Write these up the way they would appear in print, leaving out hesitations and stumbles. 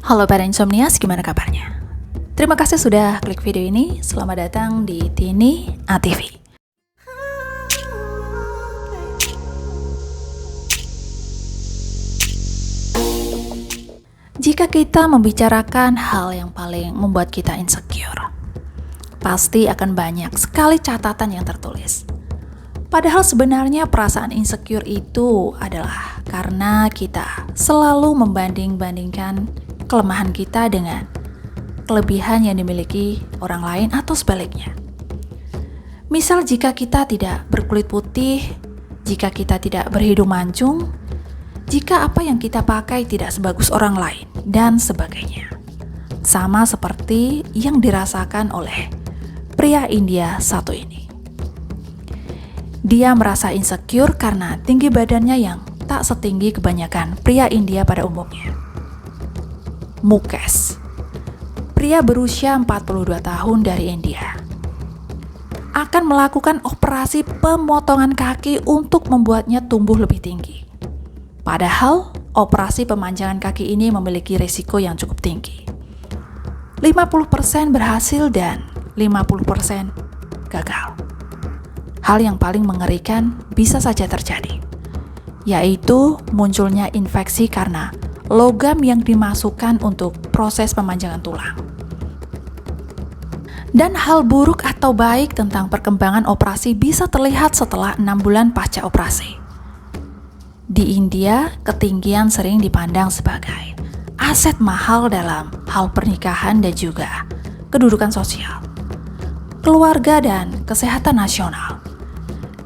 Halo para insomnias, gimana kabarnya? Terima kasih sudah klik video ini. Selamat datang di Tini ATV. Jika kita membicarakan hal yang paling membuat kita insecure, pasti akan banyak sekali catatan yang tertulis. Padahal sebenarnya perasaan insecure itu adalah karena kita selalu membanding-bandingkan kelemahan kita dengan kelebihan yang dimiliki orang lain atau sebaliknya. Misal jika kita tidak berkulit putih, jika kita tidak berhidung mancung, jika apa yang kita pakai tidak sebagus orang lain, dan sebagainya. Sama seperti yang dirasakan oleh pria India satu ini. Dia merasa insecure karena tinggi badannya yang tak setinggi kebanyakan pria India pada umumnya. Mukesh, pria berusia 42 tahun dari India, akan melakukan operasi pemotongan kaki untuk membuatnya tumbuh lebih tinggi. Padahal, operasi pemanjangan kaki ini memiliki risiko yang cukup tinggi. 50% berhasil dan 50% gagal. Hal yang paling mengerikan bisa saja terjadi, yaitu munculnya infeksi karena logam yang dimasukkan untuk proses pemanjangan tulang. Dan hal buruk atau baik tentang perkembangan operasi bisa terlihat setelah 6 bulan pasca operasi. Di India, ketinggian sering dipandang sebagai aset mahal dalam hal pernikahan dan juga kedudukan sosial, keluarga, dan kesehatan nasional.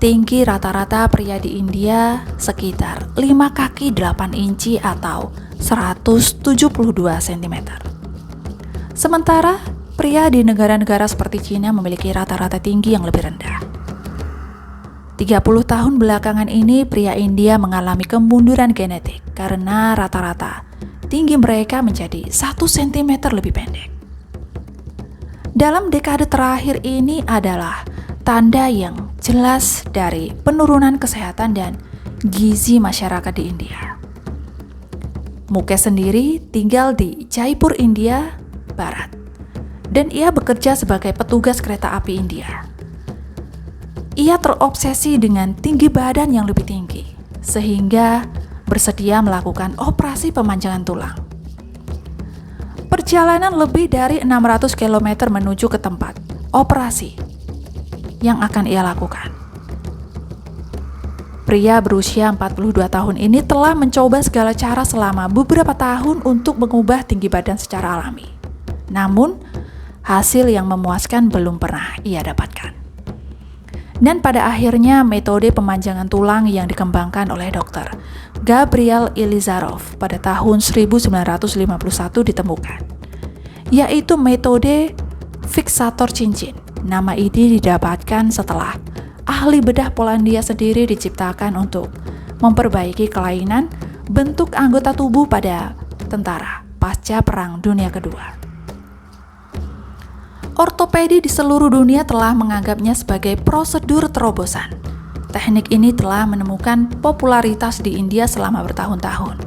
Tinggi rata-rata pria di India sekitar 5 kaki 8 inci atau 172 cm. Sementara pria di negara-negara seperti Cina memiliki rata-rata tinggi yang lebih rendah. 30 tahun belakangan ini pria India mengalami kemunduran genetik karena rata-rata tinggi mereka menjadi 1 cm lebih pendek. Dalam dekade terakhir ini adalah tanda yang jelas dari penurunan kesehatan dan gizi masyarakat di India. Mukesh sendiri tinggal di Jaipur, India Barat, dan ia bekerja sebagai petugas kereta api India. Ia terobsesi dengan tinggi badan yang lebih tinggi, sehingga bersedia melakukan operasi pemanjangan tulang. Perjalanan lebih dari 600 km menuju ke tempat operasi yang akan ia lakukan. Pria berusia 42 tahun ini telah mencoba segala cara selama beberapa tahun untuk mengubah tinggi badan secara alami. Namun, hasil yang memuaskan belum pernah ia dapatkan. Dan pada akhirnya metode pemanjangan tulang yang dikembangkan oleh Dr. Gabriel Ilizarov pada tahun 1951 ditemukan, yaitu metode fiksator cincin. Nama ini didapatkan setelah ahli bedah Polandia sendiri diciptakan untuk memperbaiki kelainan bentuk anggota tubuh pada tentara pasca Perang Dunia Kedua. Ortopedi di seluruh dunia telah menganggapnya sebagai prosedur terobosan. Teknik ini telah menemukan popularitas di India selama bertahun-tahun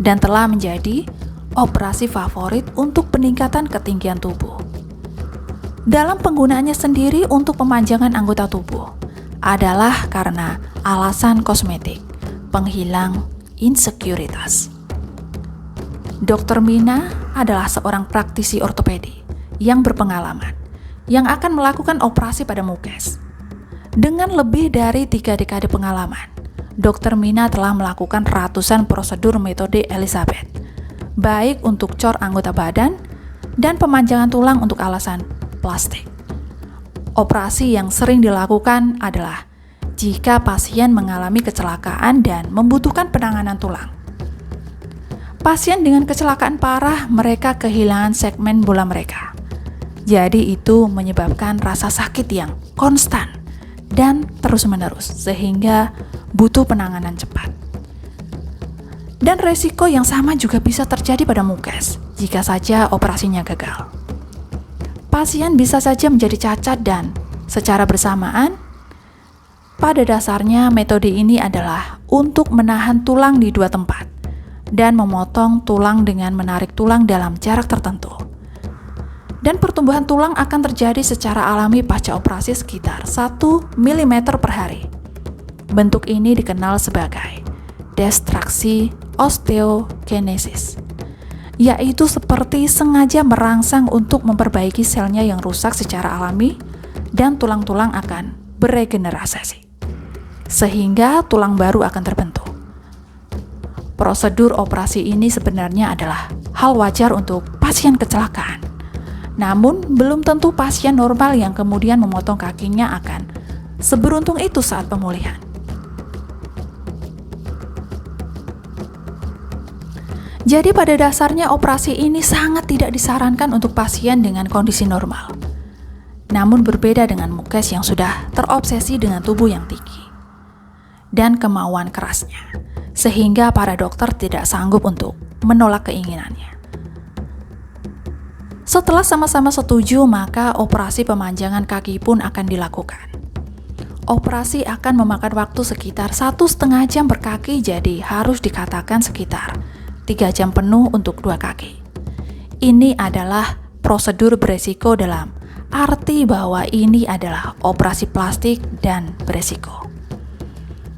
dan telah menjadi operasi favorit untuk peningkatan ketinggian tubuh. Dalam penggunaannya sendiri untuk pemanjangan anggota tubuh adalah karena alasan kosmetik, penghilang insekuritas. Dr. Mina adalah seorang praktisi ortopedi yang berpengalaman yang akan melakukan operasi pada Mukesh. Dengan lebih dari 3 dekade pengalaman, Dr. Mina telah melakukan ratusan prosedur metode Elizabeth, baik untuk cor anggota badan dan pemanjangan tulang untuk alasan plastik. Operasi yang sering dilakukan adalah jika pasien mengalami kecelakaan dan membutuhkan penanganan tulang. Pasien dengan kecelakaan parah, mereka kehilangan segmen bola mereka. Jadi itu menyebabkan rasa sakit yang konstan dan terus-menerus sehingga butuh penanganan cepat. Dan resiko yang sama juga bisa terjadi pada Mukesh jika saja operasinya gagal. Pasien bisa saja menjadi cacat dan secara bersamaan, pada dasarnya metode ini adalah untuk menahan tulang di 2 tempat, dan memotong tulang dengan menarik tulang dalam jarak tertentu. Dan pertumbuhan tulang akan terjadi secara alami pasca operasi sekitar 1 mm per hari. Bentuk ini dikenal sebagai destruksi osteogenesis, yaitu seperti sengaja merangsang untuk memperbaiki selnya yang rusak secara alami dan tulang-tulang akan beregenerasi, sehingga tulang baru akan terbentuk. Prosedur operasi ini sebenarnya adalah hal wajar untuk pasien kecelakaan. Namun, belum tentu pasien normal yang kemudian memotong kakinya akan seberuntung itu saat pemulihan. Jadi pada dasarnya operasi ini sangat tidak disarankan untuk pasien dengan kondisi normal. Namun berbeda dengan Mukes yang sudah terobsesi dengan tubuh yang tinggi dan kemauan kerasnya, sehingga para dokter tidak sanggup untuk menolak keinginannya. Setelah sama-sama setuju, maka operasi pemanjangan kaki pun akan dilakukan. Operasi akan memakan waktu sekitar 1,5 jam per kaki, jadi harus dikatakan sekitar 3 jam penuh untuk 2 kaki. Ini adalah prosedur beresiko dalam arti bahwa ini adalah operasi plastik dan beresiko.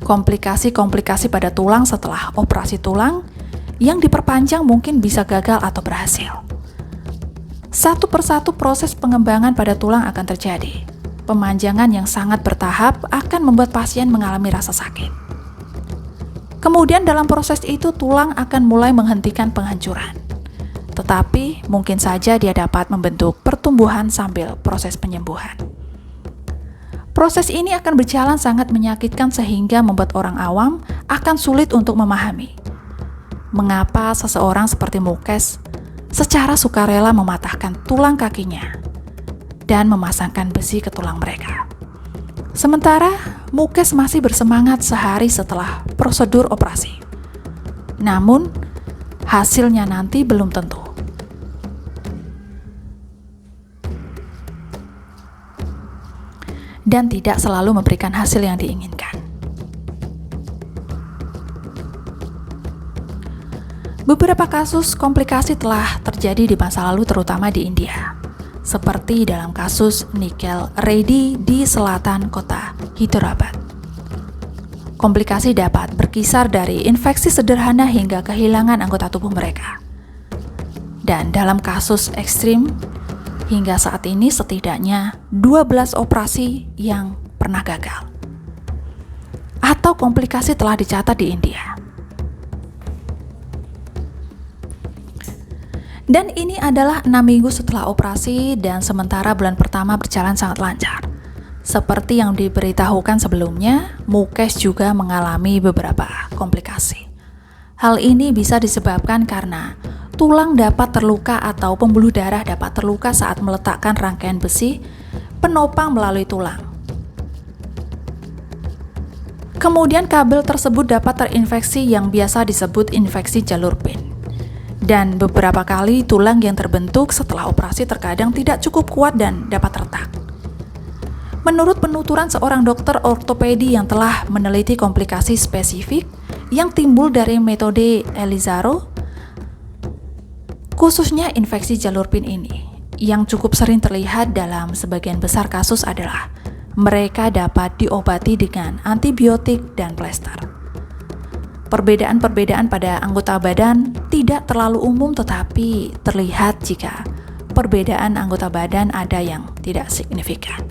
Komplikasi-komplikasi pada tulang setelah operasi tulang yang diperpanjang mungkin bisa gagal atau berhasil. Satu persatu proses pengembangan pada tulang akan terjadi. Pemanjangan yang sangat bertahap akan membuat pasien mengalami rasa sakit. Kemudian dalam proses itu tulang akan mulai menghentikan penghancuran. Tetapi mungkin saja dia dapat membentuk pertumbuhan sambil proses penyembuhan. Proses ini akan berjalan sangat menyakitkan sehingga membuat orang awam akan sulit untuk memahami mengapa seseorang seperti Mukes secara sukarela mematahkan tulang kakinya dan memasangkan besi ke tulang mereka. Sementara Mukes masih bersemangat sehari setelah prosedur operasi. Namun, hasilnya nanti belum tentu. Dan tidak selalu memberikan hasil yang diinginkan. Beberapa kasus komplikasi telah terjadi di masa lalu terutama di India, seperti dalam kasus Nikhil Reddy di selatan kota Hyderabad. Komplikasi dapat berkisar dari infeksi sederhana hingga kehilangan anggota tubuh mereka. Dan dalam kasus ekstrim, hingga saat ini setidaknya 12 operasi yang pernah gagal atau komplikasi telah dicatat di India. Dan ini adalah 6 minggu setelah operasi dan sementara bulan pertama berjalan sangat lancar. Seperti yang diberitahukan sebelumnya, Mukes juga mengalami beberapa komplikasi. Hal ini bisa disebabkan karena tulang dapat terluka atau pembuluh darah dapat terluka saat meletakkan rangkaian besi penopang melalui tulang. Kemudian kabel tersebut dapat terinfeksi yang biasa disebut infeksi jalur pin. Dan beberapa kali tulang yang terbentuk setelah operasi terkadang tidak cukup kuat dan dapat retak. Menurut penuturan seorang dokter ortopedi yang telah meneliti komplikasi spesifik yang timbul dari metode Elizaro, khususnya infeksi jalur pin ini, yang cukup sering terlihat dalam sebagian besar kasus adalah mereka dapat diobati dengan antibiotik dan plester. Perbedaan-perbedaan pada anggota badan tidak terlalu umum tetapi terlihat jika perbedaan anggota badan ada yang tidak signifikan.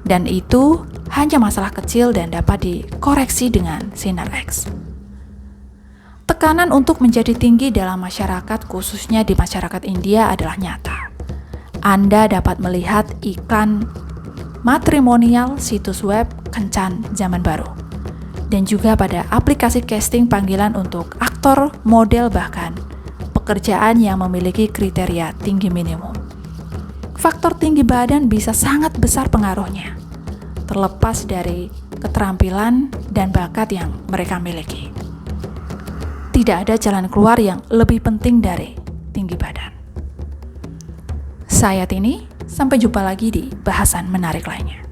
Dan itu hanya masalah kecil dan dapat dikoreksi dengan sinar X. Tekanan untuk menjadi tinggi dalam masyarakat, khususnya di masyarakat India, adalah nyata. Anda dapat melihat iklan matrimonial situs web kencan zaman baru. Dan juga pada aplikasi casting panggilan untuk aktor, model, bahkan pekerjaan yang memiliki kriteria tinggi minimum. Faktor tinggi badan bisa sangat besar pengaruhnya, terlepas dari keterampilan dan bakat yang mereka miliki. Tidak ada jalan keluar yang lebih penting dari tinggi badan. Saya Tini, sampai jumpa lagi di bahasan menarik lainnya.